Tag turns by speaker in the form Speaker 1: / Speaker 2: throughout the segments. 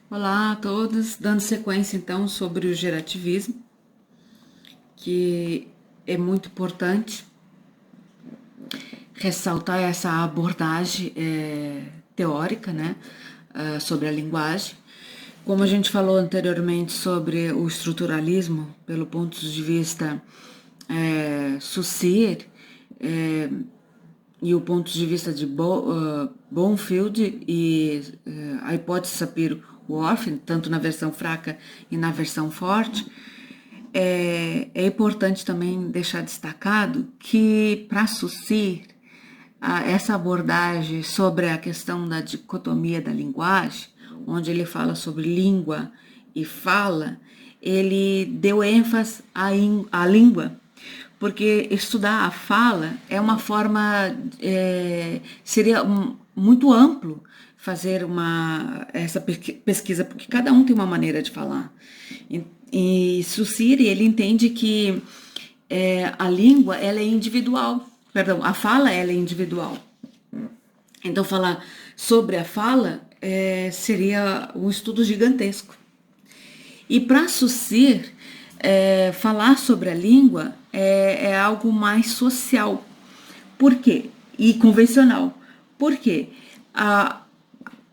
Speaker 1: Olá a todos, dando sequência então sobre o gerativismo, que é muito importante ressaltar essa abordagem teórica, né, sobre a linguagem. Como a gente falou anteriormente sobre o estruturalismo, pelo ponto de vista Saussure, e o ponto de vista de Bonfield e a hipótese Sapir-Whorf, tanto na versão fraca e na versão forte, é importante também deixar destacado que para Saussure, essa abordagem sobre a questão da dicotomia da linguagem, onde ele fala sobre língua e fala, ele deu ênfase à língua, porque estudar a fala é uma forma, seria muito amplo fazer essa pesquisa, porque cada um tem uma maneira de falar. E Saussure, ele entende que a língua ela é individual, perdão, a fala ela é individual. Então falar sobre a fala seria um estudo gigantesco. E para Saussure, falar sobre a língua é algo mais social. Por quê? E convencional. Por quê?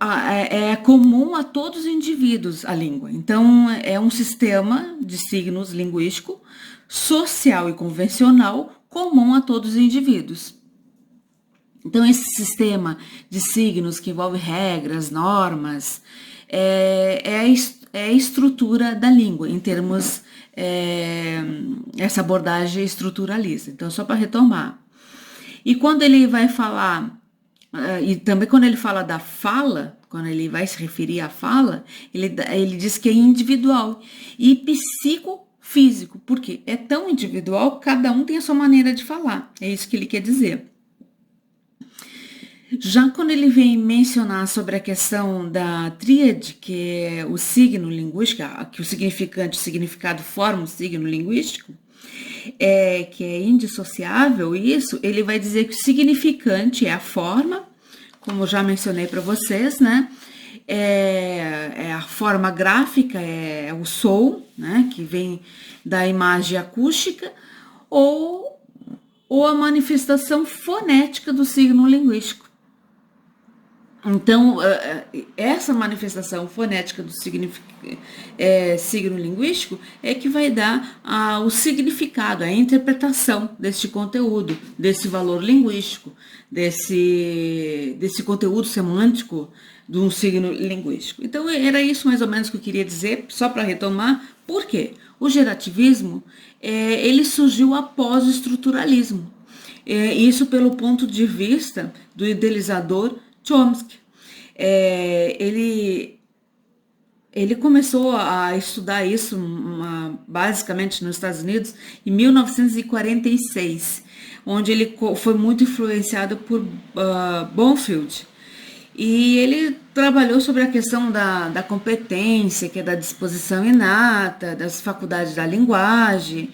Speaker 1: É comum a todos os indivíduos a língua. Então, é um sistema de signos linguístico, social e convencional, comum a todos os indivíduos. Então, esse sistema de signos que envolve regras, normas, é a estrutura da língua, em termos, essa abordagem estruturalista. Então, só para retomar. E quando ele vai falar, e também quando ele fala da fala, quando ele vai se referir à fala, ele diz que é individual e psicofísico, porque é tão individual, cada um tem a sua maneira de falar, é isso que ele quer dizer. Já quando ele vem mencionar sobre a questão da tríade, que é o signo linguístico, que o significante, o significado forma o signo linguístico, que é indissociável, isso, ele vai dizer que o significante é a forma, como eu já mencionei para vocês, né? É a forma gráfica, é o som, né? Que vem da imagem acústica, ou a manifestação fonética do signo linguístico. Então, essa manifestação fonética do signo linguístico é que vai dar o significado, a interpretação deste conteúdo, desse valor linguístico, desse conteúdo semântico de um signo linguístico. Então, era isso mais ou menos que eu queria dizer, só para retomar. Por quê? O gerativismo, ele surgiu após o estruturalismo. Isso pelo ponto de vista do idealizador Chomsky. Ele começou a estudar isso basicamente nos Estados Unidos em 1946, onde ele foi muito influenciado por Bonfield. E ele trabalhou sobre a questão da competência, que é da disposição inata, das faculdades da linguagem,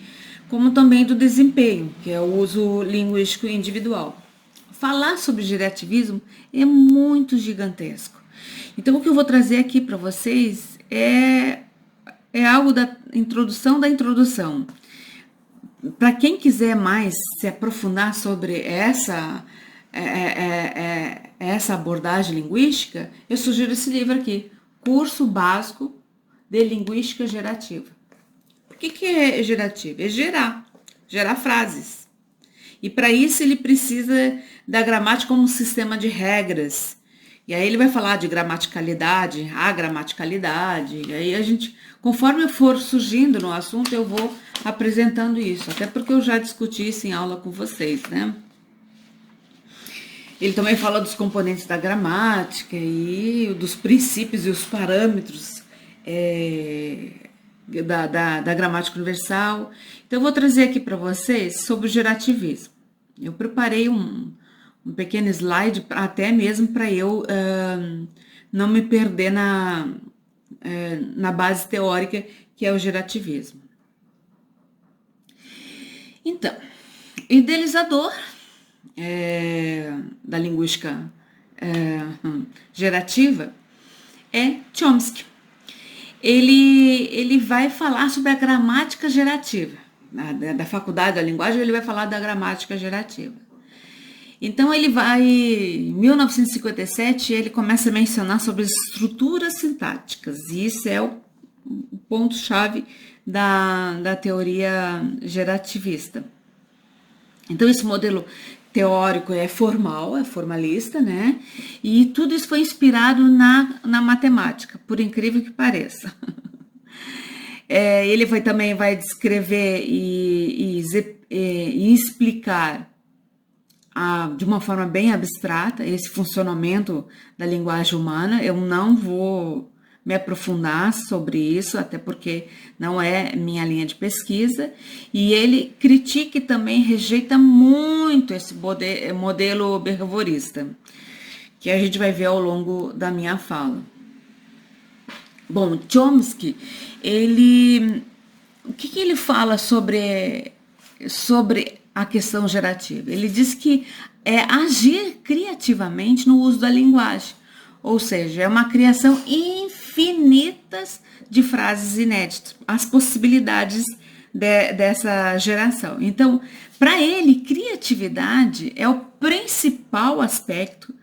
Speaker 1: como também do desempenho, que é o uso linguístico individual. Falar sobre gerativismo é muito gigantesco. Então, o que eu vou trazer aqui para vocês é algo da introdução da introdução. Para quem quiser mais se aprofundar sobre essa abordagem linguística, eu sugiro esse livro aqui, Curso Básico de Linguística Gerativa. O que é gerativo? É gerar frases. E para isso ele precisa da gramática como um sistema de regras. E aí ele vai falar de gramaticalidade, agramaticalidade. E aí a gente, conforme eu for surgindo no assunto, eu vou apresentando isso. Até porque eu já discuti isso em aula com vocês, né? Ele também fala dos componentes da gramática e dos princípios e os parâmetros da gramática universal. Então, eu vou trazer aqui para vocês sobre o gerativismo. Eu preparei um pequeno slide até mesmo para eu não me perder na base teórica, que é o gerativismo. Então, idealizador da linguística gerativa é Chomsky. ele vai falar sobre a gramática gerativa. Da faculdade da linguagem, ele vai falar da gramática gerativa. Então ele vai, em 1957, ele começa a mencionar sobre as estruturas sintáticas, e isso é o ponto-chave da teoria gerativista. Então esse modelo teórico é formal, é formalista, né? E tudo isso foi inspirado na matemática, por incrível que pareça. Ele também vai descrever e explicar de uma forma bem abstrata esse funcionamento da linguagem humana. Eu não vou me aprofundar sobre isso, até porque não é minha linha de pesquisa, e ele critica e também rejeita muito esse modelo behaviorista, que a gente vai ver ao longo da minha fala. Bom, Chomsky, o que ele fala sobre a questão gerativa? Ele diz que é agir criativamente no uso da linguagem, ou seja, é uma criação infinitas de frases inéditas, as possibilidades dessa geração. Então, para ele, criatividade é o principal aspecto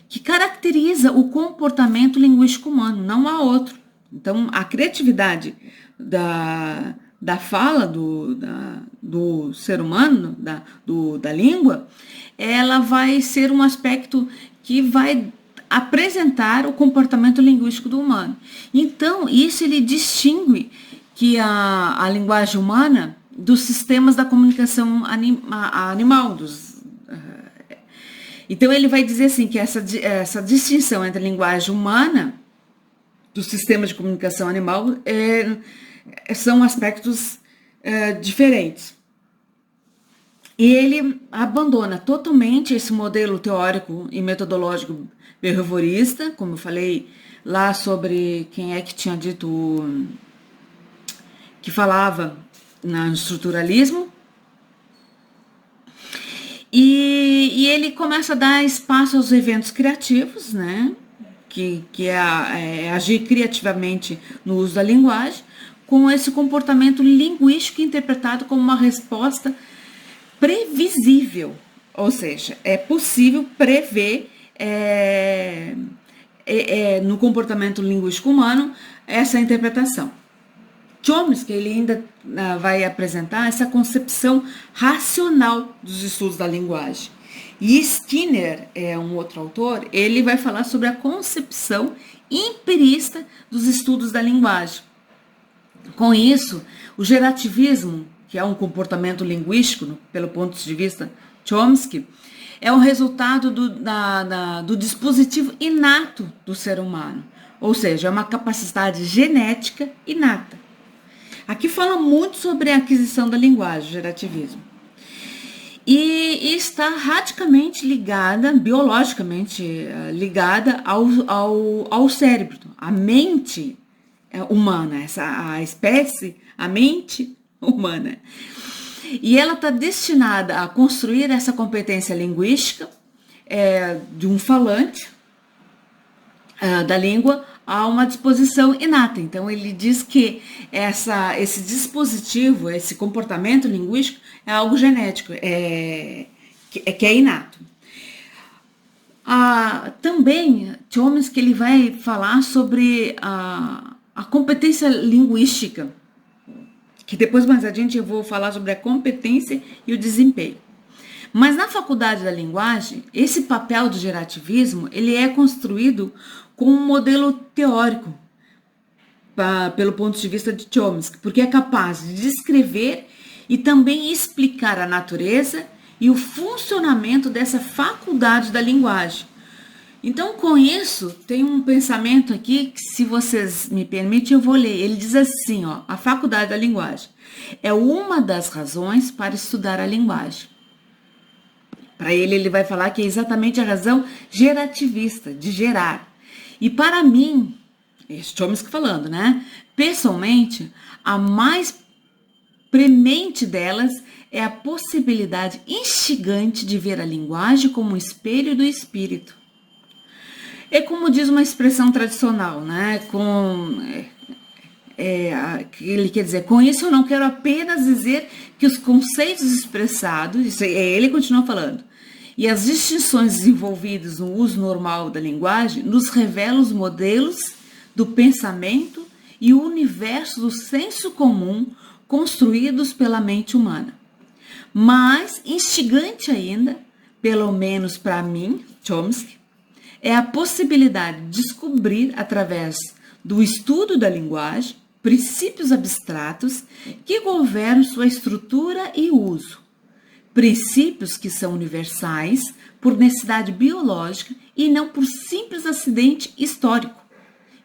Speaker 1: que caracteriza o comportamento linguístico humano, não há outro. Então, a criatividade da fala do ser humano, da língua, ela vai ser um aspecto que vai apresentar o comportamento linguístico do humano. Então, isso ele distingue que a linguagem humana dos sistemas da comunicação animal. Então, ele vai dizer assim que essa distinção entre a linguagem humana do sistema de comunicação animal são aspectos diferentes. E ele abandona totalmente esse modelo teórico e metodológico behaviorista, como eu falei lá sobre quem é que tinha dito que falava no estruturalismo. E ele começa a dar espaço aos eventos criativos, né? Que é agir criativamente no uso da linguagem, com esse comportamento linguístico interpretado como uma resposta previsível, ou seja, é possível prever no comportamento linguístico humano essa interpretação. Chomsky ele ainda vai apresentar essa concepção racional dos estudos da linguagem. E Skinner, um outro autor, ele vai falar sobre a concepção empirista dos estudos da linguagem. Com isso, o gerativismo, que é um comportamento linguístico, pelo ponto de vista Chomsky, é o resultado do dispositivo inato do ser humano, ou seja, é uma capacidade genética inata. Aqui fala muito sobre a aquisição da linguagem, gerativismo. E está radicalmente ligada, biologicamente ligada ao cérebro, à mente humana, a espécie, a mente humana. E ela está destinada a construir essa competência linguística de um falante da língua a uma disposição inata. Então, ele diz que esse dispositivo, esse comportamento linguístico é algo genético, que é inato. Também, Chomsky ele vai falar sobre a competência linguística, que depois mais adiante eu vou falar sobre a competência e o desempenho. Mas na faculdade da linguagem, esse papel do gerativismo, ele é construído com um modelo teórico, pelo ponto de vista de Chomsky, porque é capaz de descrever e também explicar a natureza e o funcionamento dessa faculdade da linguagem. Então, com isso, tem um pensamento aqui que, se vocês me permitem, eu vou ler. Ele diz assim, a faculdade da linguagem é uma das razões para estudar a linguagem. Para ele vai falar que é exatamente a razão gerativista, de gerar. E para mim, Chomsky falando, né? Pessoalmente, a mais premente delas é a possibilidade instigante de ver a linguagem como um espelho do espírito. É como diz uma expressão tradicional, né? que ele quer dizer, com isso eu não quero apenas dizer que os conceitos expressados, isso ele continua falando, e as distinções desenvolvidas no uso normal da linguagem nos revelam os modelos do pensamento e o universo do senso comum construídos pela mente humana. Mas instigante ainda, pelo menos para mim, Chomsky, é a possibilidade de descobrir, através do estudo da linguagem, princípios abstratos que governam sua estrutura e uso. Princípios que são universais por necessidade biológica e não por simples acidente histórico,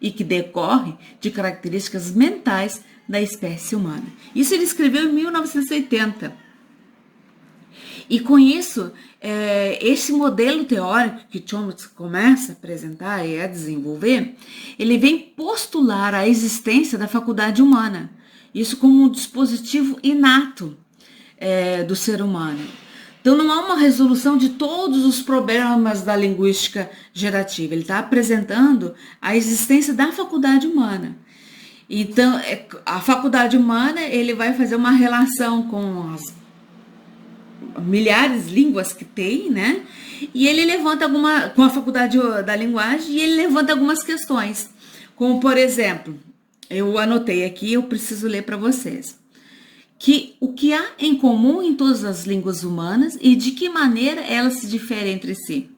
Speaker 1: e que decorre de características mentais da espécie humana. Isso ele escreveu em 1980. E com isso, esse modelo teórico que Chomsky começa a apresentar e a desenvolver, ele vem postular a existência da faculdade humana, isso como um dispositivo inato do ser humano. Então, não há uma resolução de todos os problemas da linguística gerativa. Ele está apresentando a existência da faculdade humana. Então, a faculdade humana, ele vai fazer uma relação com as milhares de línguas que tem, né? E ele levanta com a faculdade da linguagem, e ele levanta algumas questões. Como, por exemplo, eu anotei aqui, eu preciso ler para vocês. O que há em comum em todas as línguas humanas e de que maneira elas se diferem entre si.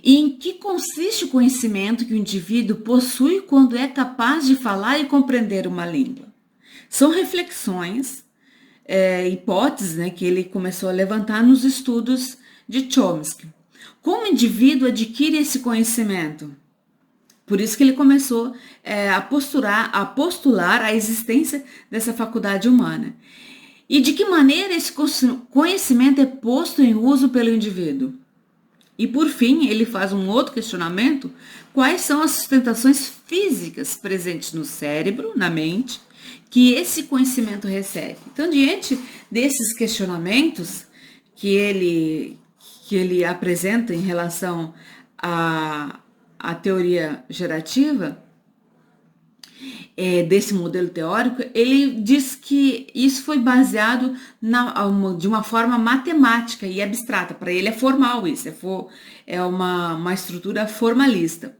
Speaker 1: E em que consiste o conhecimento que o indivíduo possui quando é capaz de falar e compreender uma língua. São reflexões, hipóteses, né, que ele começou a levantar nos estudos de Chomsky. Como o indivíduo adquire esse conhecimento? Por isso que ele começou a postular a existência dessa faculdade humana. E de que maneira esse conhecimento é posto em uso pelo indivíduo? E por fim, ele faz um outro questionamento: quais são as sustentações físicas presentes no cérebro, na mente, que esse conhecimento recebe? Então, diante desses questionamentos que ele apresenta em relação a teoria gerativa, desse modelo teórico, ele diz que isso foi baseado de uma forma matemática e abstrata. Para ele é formal isso, é uma estrutura formalista.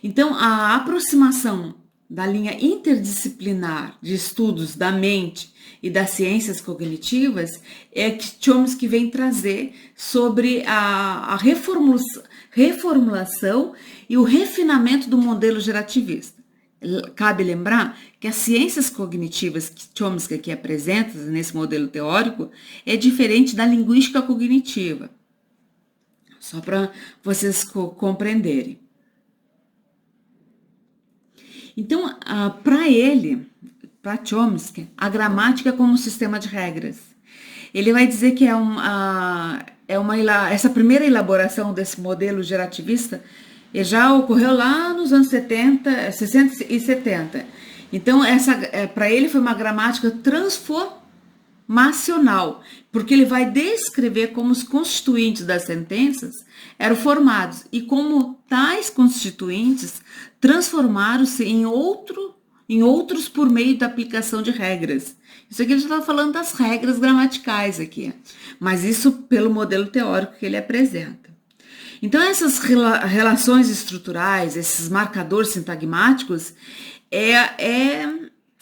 Speaker 1: Então, a aproximação da linha interdisciplinar de estudos da mente e das ciências cognitivas é que Chomsky vem trazer sobre a reformulação e o refinamento do modelo gerativista. Cabe lembrar que as ciências cognitivas que Chomsky aqui apresenta nesse modelo teórico é diferente da linguística cognitiva, só para vocês compreenderem. Então, para Chomsky, a gramática é como um sistema de regras. Ele vai dizer que essa primeira elaboração desse modelo gerativista já ocorreu lá nos anos 60 e 70. Então, para ele foi uma gramática transformacional, porque ele vai descrever como os constituintes das sentenças eram formados e como tais constituintes transformaram-se em outros por meio da aplicação de regras. Isso aqui ele já está falando das regras gramaticais aqui, mas isso pelo modelo teórico que ele apresenta. Então, essas relações estruturais, esses marcadores sintagmáticos, é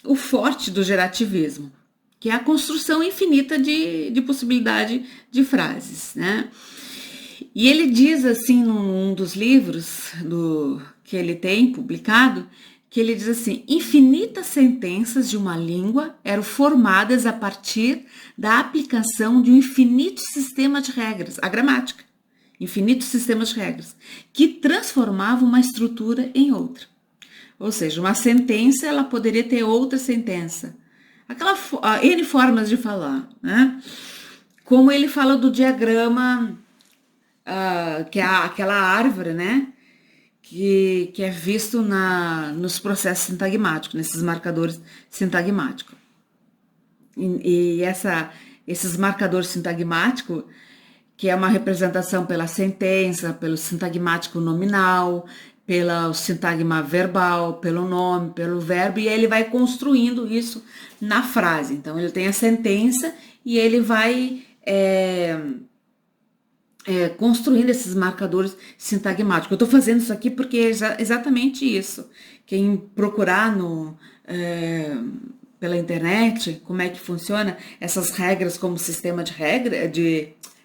Speaker 1: o forte do gerativismo, que é a construção infinita de possibilidade de frases, né? E ele diz assim, num dos livros que ele tem publicado, que ele diz assim: infinitas sentenças de uma língua eram formadas a partir da aplicação de um infinito sistema de regras, a gramática, infinitos sistemas de regras, que transformavam uma estrutura em outra. Ou seja, uma sentença, ela poderia ter outra sentença. N formas de falar, né? Como ele fala do diagrama, que é aquela árvore, né? Que é visto nos processos sintagmáticos, nesses marcadores sintagmáticos. E esses marcadores sintagmáticos, que é uma representação pela sentença, pelo sintagmático nominal, pelo sintagma verbal, pelo nome, pelo verbo, e ele vai construindo isso na frase. Então, ele tem a sentença e ele vai construindo esses marcadores sintagmáticos. Eu estou fazendo isso aqui porque é exatamente isso. Quem procurar pela internet como é que funciona essas regras como sistema de regra,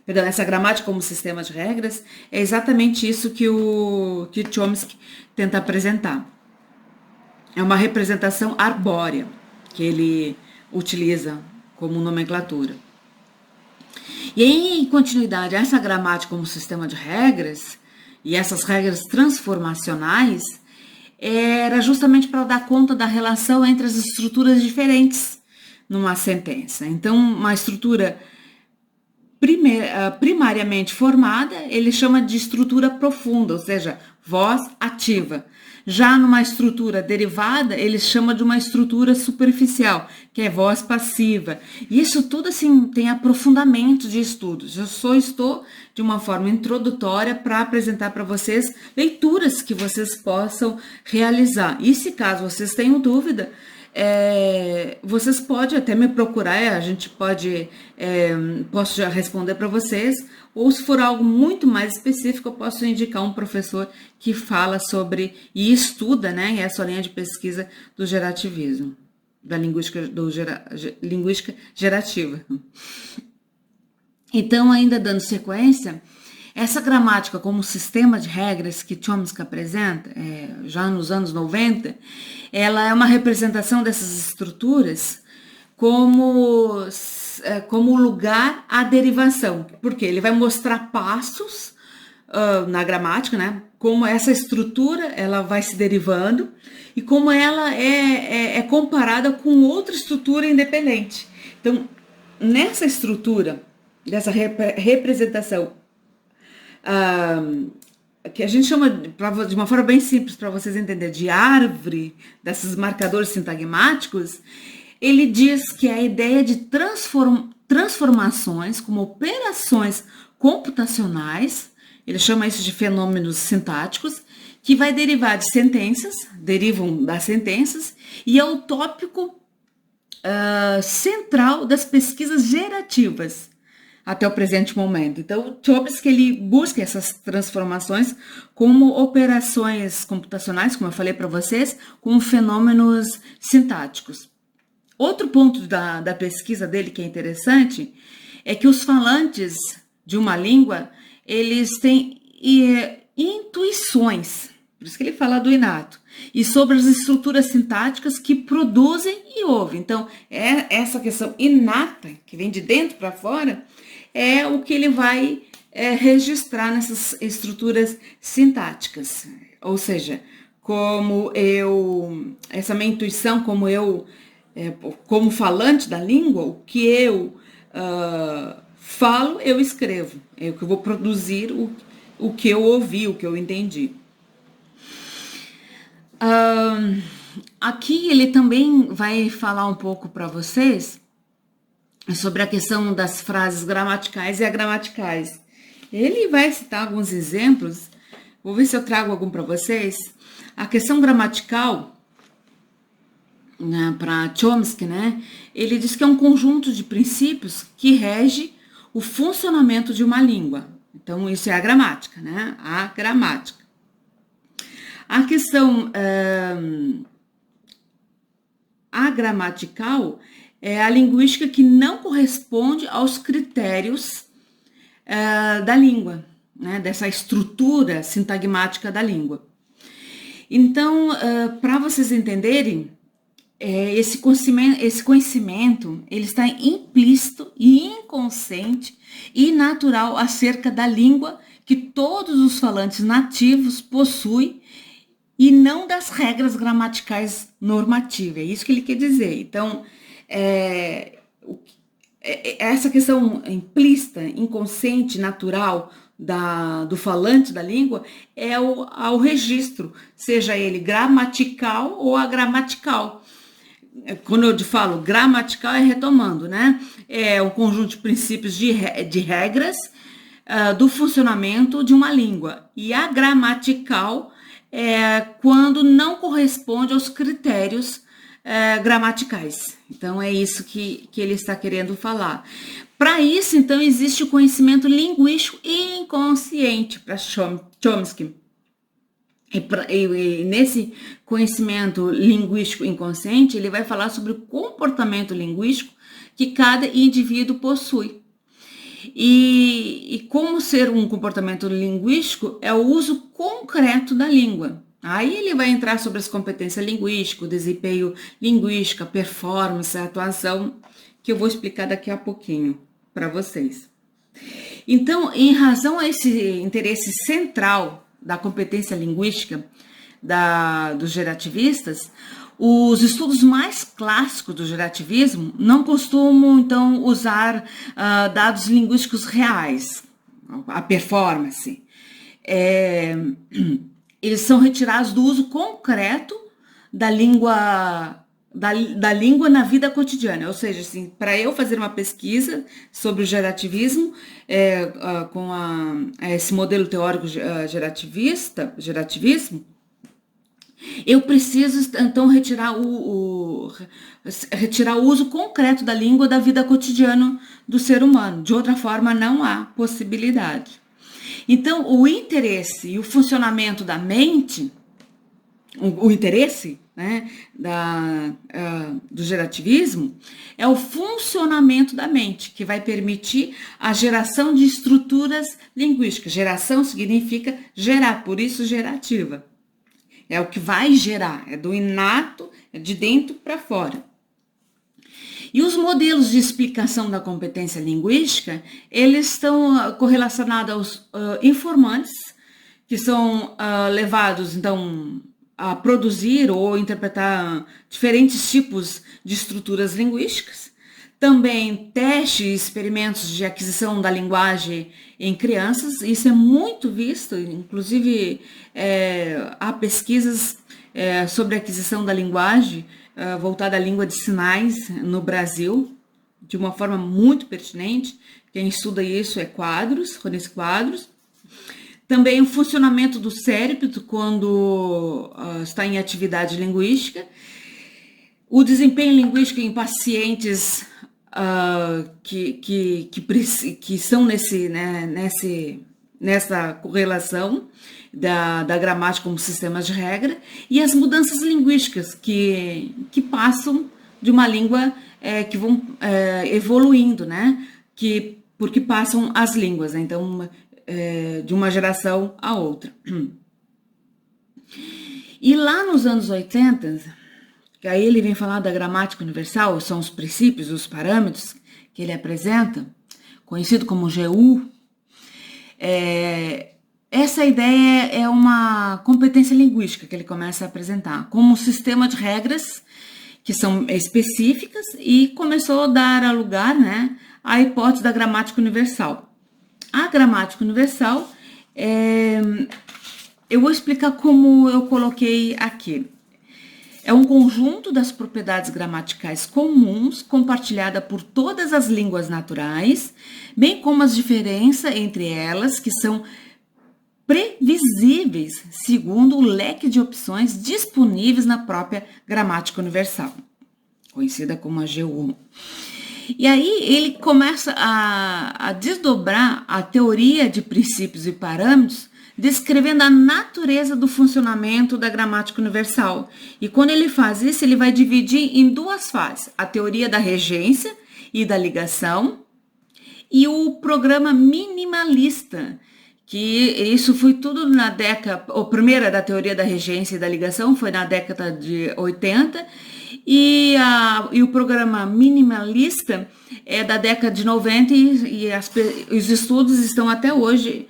Speaker 1: perdão, essa gramática como sistema de regras, é exatamente isso que o Chomsky tenta apresentar. É uma representação arbórea que ele utiliza como nomenclatura. E em continuidade a essa gramática como sistema de regras, e essas regras transformacionais, era justamente para dar conta da relação entre as estruturas diferentes numa sentença. Então, uma estrutura primariamente formada, ele chama de estrutura profunda, ou seja, voz ativa. Já numa estrutura derivada, ele chama de uma estrutura superficial, que é voz passiva. E isso tudo assim tem aprofundamento de estudos. Eu só estou de uma forma introdutória para apresentar para vocês leituras que vocês possam realizar. E se caso vocês tenham dúvida, vocês podem até me procurar, a gente posso já responder para vocês, ou se for algo muito mais específico, eu posso indicar um professor que fala sobre e estuda, né, essa linha de pesquisa do gerativismo, da linguística gerativa. Então, ainda dando sequência, essa gramática como sistema de regras que Chomsky apresenta, já nos anos 90, ela é uma representação dessas estruturas como lugar à derivação, porque ele vai mostrar passos na gramática, né? Como essa estrutura ela vai se derivando e como ela é comparada com outra estrutura independente. Então, nessa estrutura, dessa representação, que a gente chama, de uma forma bem simples para vocês entenderem, de árvore, desses marcadores sintagmáticos, ele diz que a ideia de transformações como operações computacionais, ele chama isso de fenômenos sintáticos, que vai derivar de sentenças, derivam das sentenças, e é o tópico central das pesquisas gerativas até o presente momento. Então, Chomsky ele busca essas transformações como operações computacionais, como eu falei para vocês, como fenômenos sintáticos. Outro ponto da pesquisa dele que é interessante é que os falantes de uma língua, eles têm intuições, por isso que ele fala do inato, e sobre as estruturas sintáticas que produzem e ouvem. Então, essa questão inata, que vem de dentro para fora, é o que ele vai registrar nessas estruturas sintáticas. Ou seja, essa minha intuição, como falante da língua, o que eu falo, eu escrevo. É o que eu vou produzir, o que eu ouvi, o que eu entendi. Aqui ele também vai falar um pouco para vocês sobre a questão das frases gramaticais e agramaticais. Ele vai citar alguns exemplos, vou ver se eu trago algum para vocês. A questão gramatical, né, para Chomsky, né, ele diz que é um conjunto de princípios que rege o funcionamento de uma língua. Então, isso é a gramática, né? A gramática. A questão agramatical é a linguística que não corresponde aos critérios da língua, né? Dessa estrutura sintagmática da língua. Então, para vocês entenderem, esse conhecimento ele está implícito e inconsciente e natural acerca da língua que todos os falantes nativos possuem e não das regras gramaticais normativas. É isso que ele quer dizer. Então, essa questão implícita, inconsciente, natural do falante da língua é ao registro, seja ele gramatical ou agramatical. Quando eu falo gramatical, retomando, né? É um conjunto de princípios de regras do funcionamento de uma língua. E a gramatical quando não corresponde aos critérios gramaticais. Então, é isso que ele está querendo falar. Para isso, então, existe o conhecimento linguístico inconsciente para Chomsky. E nesse conhecimento linguístico inconsciente, ele vai falar sobre o comportamento linguístico que cada indivíduo possui. E como ser um comportamento linguístico é o uso concreto da língua. Aí ele vai entrar sobre as competências linguísticas, o desempenho linguístico, a performance, a atuação, que eu vou explicar daqui a pouquinho para vocês. Então, em razão a esse interesse central da competência linguística dos gerativistas, os estudos mais clássicos do gerativismo não costumam, então, usar dados linguísticos reais, a performance. Eles são retirados do uso concreto da língua na vida cotidiana. Ou seja, assim, para eu fazer uma pesquisa sobre o gerativismo, com esse modelo teórico gerativismo, eu preciso, então, retirar o uso concreto da língua da vida cotidiana do ser humano. De outra forma, não há possibilidade. Então, o interesse e o funcionamento da mente, o interesse, né, do gerativismo, é o funcionamento da mente, que vai permitir a geração de estruturas linguísticas. Geração significa gerar, por isso gerativa. É o que vai gerar, é do inato, é de dentro para fora. E os modelos de explicação da competência linguística, eles estão correlacionados aos informantes, que são levados, então, a produzir ou interpretar diferentes tipos de estruturas linguísticas. Também testes e experimentos de aquisição da linguagem em crianças, isso é muito visto, inclusive há pesquisas sobre a aquisição da linguagem voltada à língua de sinais no Brasil, de uma forma muito pertinente. Quem estuda isso é Roniz Quadros. Também o funcionamento do cérebro quando está em atividade linguística. O desempenho linguístico em pacientes que são nessa correlação da gramática como sistemas de regra, e as mudanças linguísticas que passam de uma língua que vão evoluindo, né? Porque passam as línguas, né? Então, de uma geração a outra. E lá nos anos 80, que aí ele vem falar da gramática universal, são os princípios, os parâmetros que ele apresenta, conhecido como GU. Essa ideia é uma competência linguística que ele começa a apresentar, como um sistema de regras que são específicas, e começou a dar lugar, né, à hipótese da gramática universal. A gramática universal, eu vou explicar como eu coloquei aqui. É um conjunto das propriedades gramaticais comuns, compartilhada por todas as línguas naturais, bem como as diferenças entre elas, que são previsíveis segundo o leque de opções disponíveis na própria gramática universal, conhecida como a GU. E aí ele começa a desdobrar a teoria de princípios e parâmetros, descrevendo a natureza do funcionamento da gramática universal. E quando ele faz isso, ele vai dividir em duas fases: a teoria da regência e da ligação e o programa minimalista, que isso foi tudo na década, a primeira da teoria da regência e da ligação foi na década de 80, e o programa minimalista é da década de 90, e os estudos estão até hoje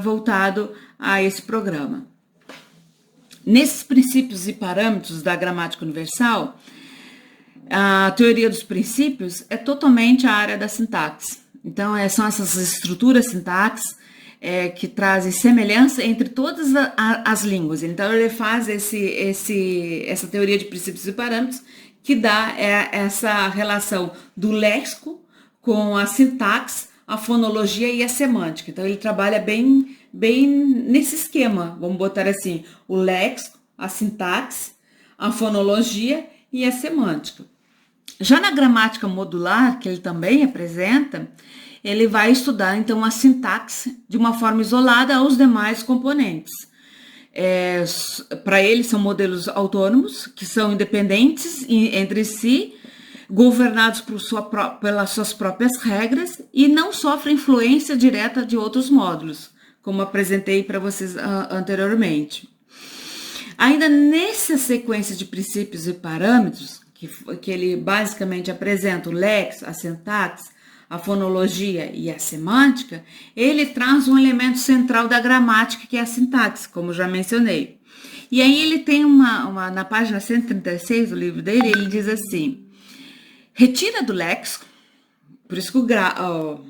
Speaker 1: voltados a esse programa. Nesses princípios e parâmetros da gramática universal, a teoria dos princípios é totalmente a área da sintaxe. Então, são essas estruturas sintaxe que trazem semelhança entre todas as línguas. Então, ele faz essa teoria de princípios e parâmetros que dá essa relação do léxico com a sintaxe, a fonologia e a semântica. Então, ele trabalha bem bem nesse esquema, vamos botar assim, o léxico, a sintaxe, a fonologia e a semântica. Já na gramática modular, que ele também apresenta, ele vai estudar então a sintaxe de uma forma isolada aos demais componentes. Para ele são modelos autônomos, que são independentes entre si, governados pelas suas próprias regras e não sofrem influência direta de outros módulos, como apresentei para vocês anteriormente. Ainda nessa sequência de princípios e parâmetros, que ele basicamente apresenta o léxico, a sintaxe, a fonologia e a semântica, ele traz um elemento central da gramática, que é a sintaxe, como já mencionei. E aí ele tem na página 136 do livro dele, ele diz assim: retira do léxico, por isso que o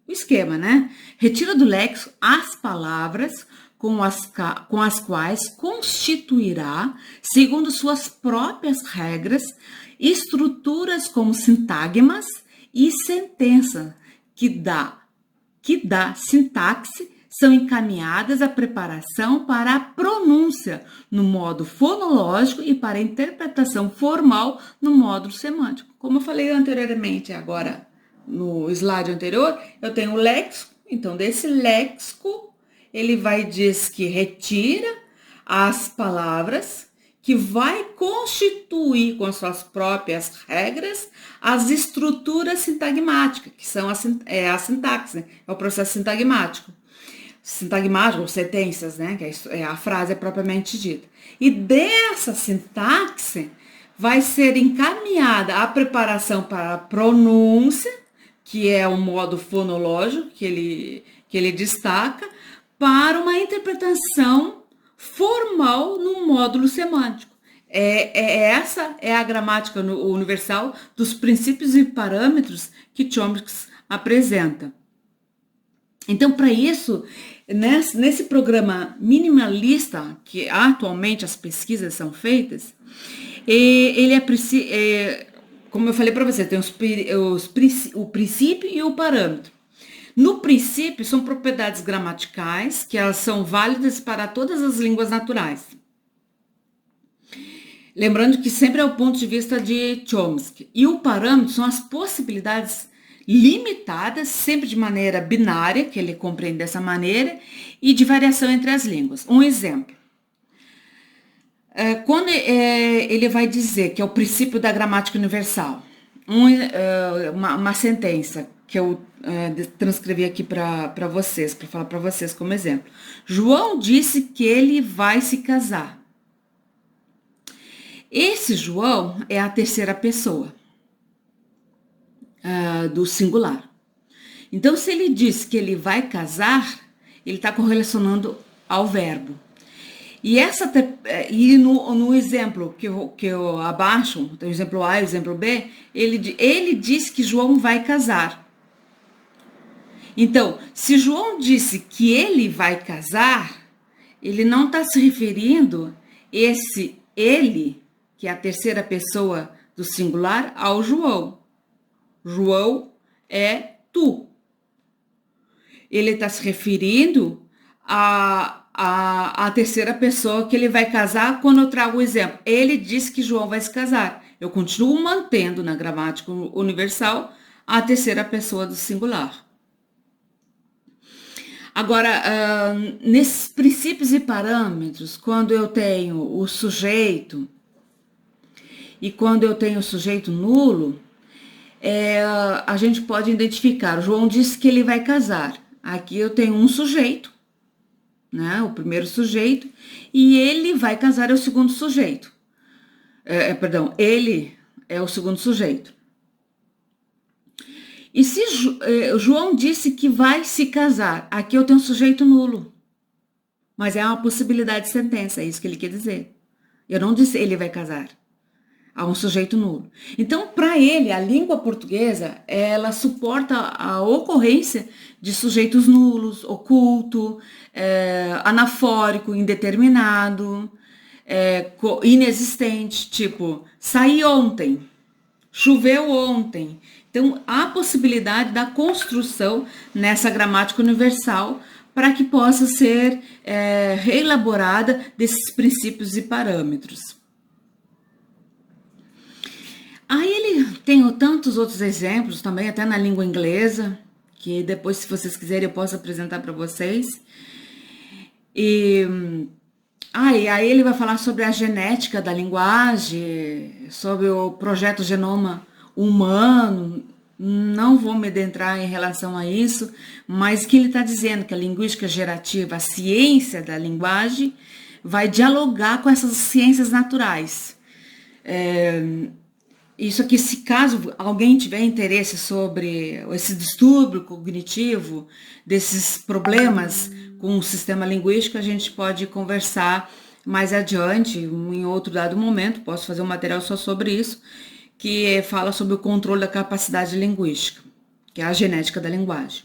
Speaker 1: esquema, né? Retira do léxico as palavras com as quais constituirá, segundo suas próprias regras, estruturas como sintagmas e sentença que dá sintaxe, são encaminhadas à preparação para a pronúncia no modo fonológico e para a interpretação formal no módulo semântico. Como eu falei anteriormente, agora no slide anterior, eu tenho o léxico, então desse léxico ele diz que retira as palavras, que vai constituir com as suas próprias regras as estruturas sintagmáticas, que são a sintaxe, né? É o processo sintagmático. Sintagmático, sentenças, né? Que é a frase propriamente dita. E dessa sintaxe vai ser encaminhada a preparação para a pronúncia, que é o modo fonológico que ele destaca, para uma interpretação formal no módulo semântico. Essa é a gramática universal dos princípios e parâmetros que Chomsky apresenta. Então, para isso, nesse programa minimalista, que atualmente as pesquisas são feitas, como eu falei para você, tem o princípio e o parâmetro. No princípio, são propriedades gramaticais, que elas são válidas para todas as línguas naturais. Lembrando que sempre é o ponto de vista de Chomsky. E o parâmetro são as possibilidades limitadas, sempre de maneira binária, que ele compreende dessa maneira, e de variação entre as línguas. Um exemplo. Quando ele vai dizer que é o princípio da gramática universal, uma sentença que eu transcrevi aqui para vocês, para falar para vocês como exemplo. João disse que ele vai se casar. Esse João é a terceira pessoa do singular. Então, se ele diz que ele vai casar, ele está correlacionando ao verbo. E no exemplo que eu abaixo, o exemplo A e o exemplo B, ele diz que João vai casar. Então, se João disse que ele vai casar, ele não está se referindo esse ele, que é a terceira pessoa do singular, ao João. João é tu. Ele está se referindo a terceira pessoa que ele vai casar quando eu trago o exemplo. Ele disse que João vai se casar. Eu continuo mantendo na gramática universal a terceira pessoa do singular. Agora, nesses princípios e parâmetros, quando eu tenho o sujeito e quando eu tenho o sujeito nulo, a gente pode identificar. O João disse que ele vai casar. Aqui eu tenho um sujeito, né, o primeiro sujeito, e ele vai casar é o segundo sujeito. Ele é o segundo sujeito. E se João disse que vai se casar, aqui eu tenho um sujeito nulo. Mas é uma possibilidade de sentença, é isso que ele quer dizer. Eu não disse ele vai casar. Há um sujeito nulo. Então, para ele, a língua portuguesa, ela suporta a ocorrência de sujeitos nulos, oculto, anafórico, indeterminado, inexistente, tipo, saí ontem, choveu ontem. Então, há possibilidade da construção nessa gramática universal para que possa ser reelaborada desses princípios e parâmetros. Aí ele tem tantos outros exemplos também, até na língua inglesa, que depois, se vocês quiserem, eu posso apresentar para vocês. Aí ele vai falar sobre a genética da linguagem, sobre o projeto Genoma Humano. Não vou me adentrar em relação a isso, mas que ele está dizendo que a linguística gerativa, a ciência da linguagem, vai dialogar com essas ciências naturais. Isso aqui, se caso alguém tiver interesse sobre esse distúrbio cognitivo, desses problemas com o sistema linguístico, a gente pode conversar mais adiante, em outro dado momento, posso fazer um material só sobre isso, que fala sobre o controle da capacidade linguística, que é a genética da linguagem.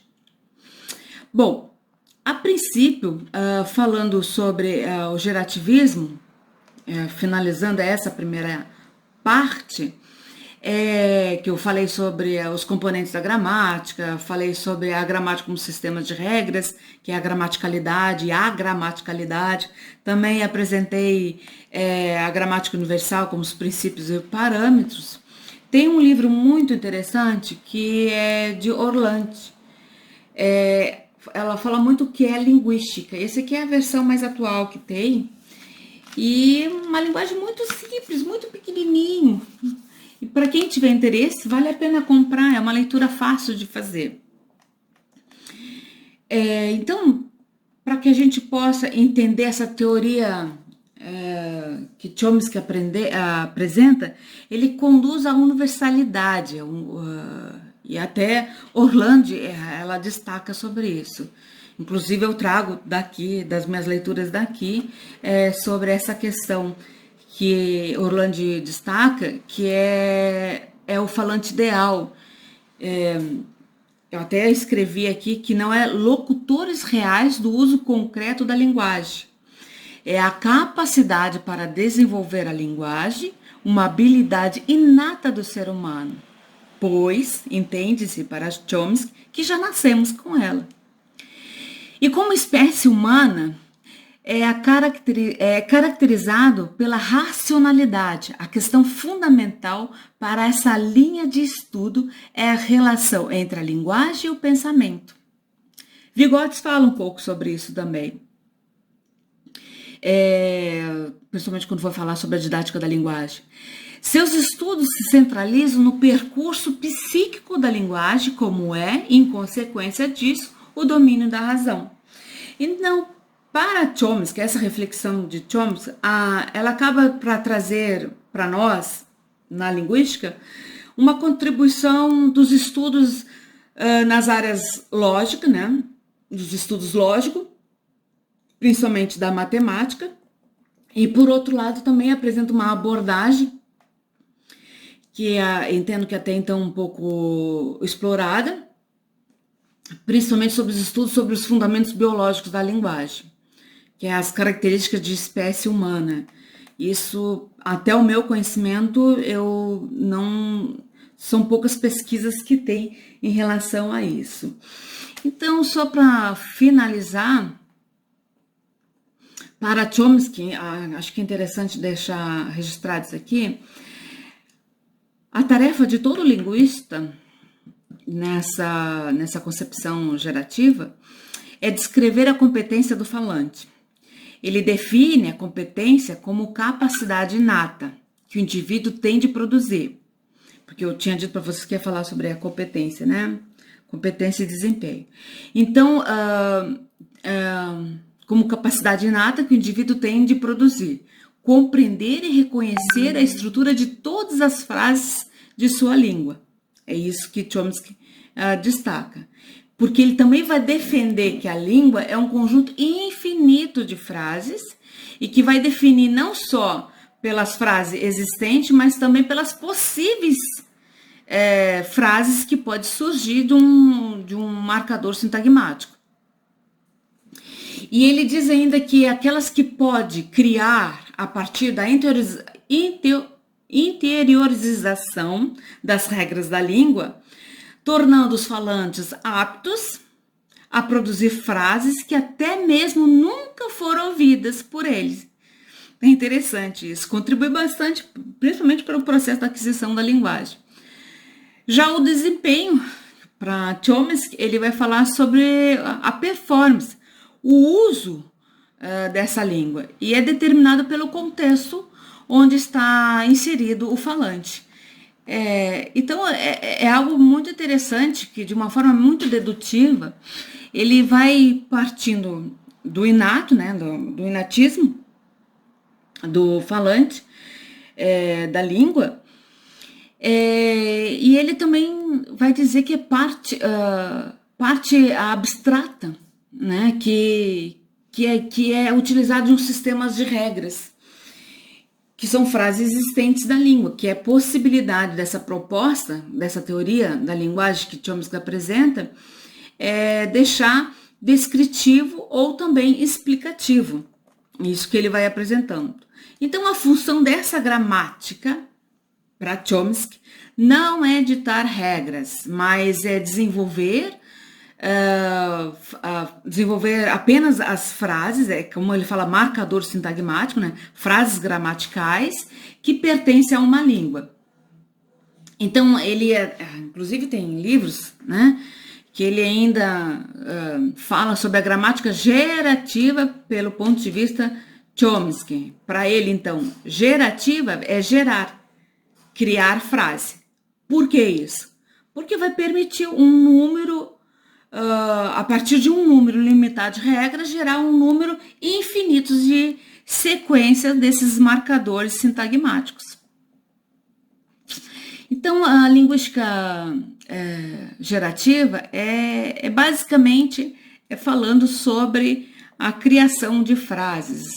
Speaker 1: Bom, a princípio, falando sobre o gerativismo, finalizando essa primeira parte, que eu falei sobre os componentes da gramática, falei sobre a gramática como sistema de regras, que é a gramaticalidade e a gramaticalidade. Também apresentei a gramática universal como os princípios e parâmetros. Tem um livro muito interessante que é de Orland. Ela fala muito o que é linguística. Esse aqui é a versão mais atual que tem. E uma linguagem muito simples, muito pequenininho. E para quem tiver interesse, vale a pena comprar, é uma leitura fácil de fazer. Então, para que a gente possa entender essa teoria que Chomsky apresenta, ele conduz à universalidade, e até Orland, ela destaca sobre isso. Inclusive, eu trago daqui, das minhas leituras daqui, sobre essa questão que Orland destaca, que é o falante ideal. Eu até escrevi aqui que não é locutores reais do uso concreto da linguagem. É a capacidade para desenvolver a linguagem, uma habilidade inata do ser humano, pois, entende-se para Chomsky, que já nascemos com ela. E como espécie humana, é caracterizado pela racionalidade. A questão fundamental para essa linha de estudo é a relação entre a linguagem e o pensamento. Vygotsky fala um pouco sobre isso também. Principalmente quando for falar sobre a didática da linguagem. Seus estudos se centralizam no percurso psíquico da linguagem, como em consequência disso, o domínio da razão. Então, para Chomsky, essa reflexão de Chomsky, ela acaba para trazer para nós, na linguística, uma contribuição dos estudos nas áreas lógicas, né? Dos estudos lógicos, principalmente da matemática, e por outro lado também apresenta uma abordagem que entendo que até então um pouco explorada, principalmente sobre os estudos sobre os fundamentos biológicos da linguagem, que é as características de espécie humana. Isso, até o meu conhecimento, são poucas pesquisas que tem em relação a isso. Então, só para finalizar, para Chomsky, acho que é interessante deixar registrado isso aqui, a tarefa de todo linguista nessa concepção gerativa é descrever a competência do falante. Ele define a competência como capacidade inata que o indivíduo tem de produzir. Porque eu tinha dito para vocês que ia falar sobre a competência, né? Competência e desempenho. Então, como capacidade inata que o indivíduo tem de produzir, compreender e reconhecer a estrutura de todas as frases de sua língua. É isso que Chomsky destaca. Porque ele também vai defender que a língua é um conjunto infinito de frases e que vai definir não só pelas frases existentes, mas também pelas possíveis frases que pode surgir de um marcador sintagmático. E ele diz ainda que aquelas que pode criar a partir da interiorização das regras da língua, tornando os falantes aptos a produzir frases que até mesmo nunca foram ouvidas por eles. É interessante isso, contribui bastante, principalmente para o processo da aquisição da linguagem. Já o desempenho, para Chomsky, ele vai falar sobre a performance, o uso dessa língua, e é determinado pelo contexto onde está inserido o falante. Então, é algo muito interessante que, de uma forma muito dedutiva, ele vai partindo do inato, né, do inatismo, do falante, da língua, e ele também vai dizer que é parte abstrata, né, que é utilizado em sistemas de regras, que são frases existentes da língua, que é a possibilidade dessa proposta, dessa teoria da linguagem que Chomsky apresenta, deixar descritivo ou também explicativo, isso que ele vai apresentando. Então, a função dessa gramática, para Chomsky, não é ditar regras, mas é desenvolver apenas as frases, como ele fala, marcador sintagmático, né? Frases gramaticais que pertencem a uma língua. Então, ele, inclusive, tem livros, né? Que ele ainda fala sobre a gramática gerativa pelo ponto de vista Chomsky. Para ele, então, gerativa é gerar, criar frase. Por que isso? Porque vai permitir um número, a partir de um número limitado de regras, gerar um número infinito de sequências desses marcadores sintagmáticos. Então, a linguística gerativa é basicamente falando sobre a criação de frases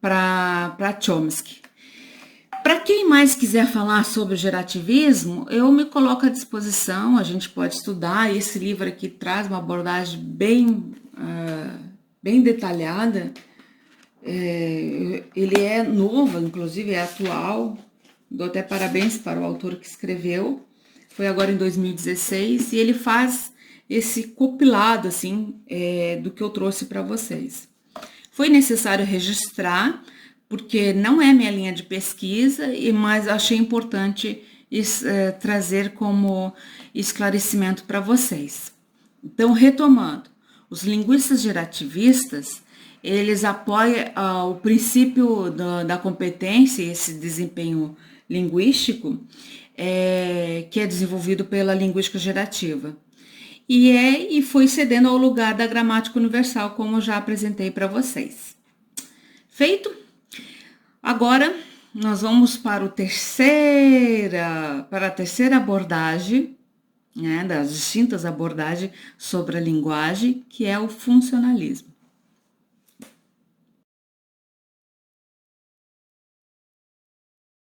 Speaker 1: para Chomsky. Para quem mais quiser falar sobre o gerativismo, eu me coloco à disposição, a gente pode estudar. Esse livro aqui traz uma abordagem bem detalhada. Ele é novo, inclusive é atual. Dou até parabéns para o autor que escreveu. Foi agora em 2016 e ele faz esse compilado assim, do que eu trouxe para vocês. Foi necessário registrar, porque não é minha linha de pesquisa, mas achei importante trazer como esclarecimento para vocês. Então, retomando, os linguistas gerativistas, eles apoiam o princípio da competência, esse desempenho linguístico, que é desenvolvido pela linguística gerativa. E foi cedendo ao lugar da gramática universal, como eu já apresentei para vocês. Feito? Agora, nós vamos para a terceira abordagem, né, das distintas abordagens sobre a linguagem, que é o funcionalismo.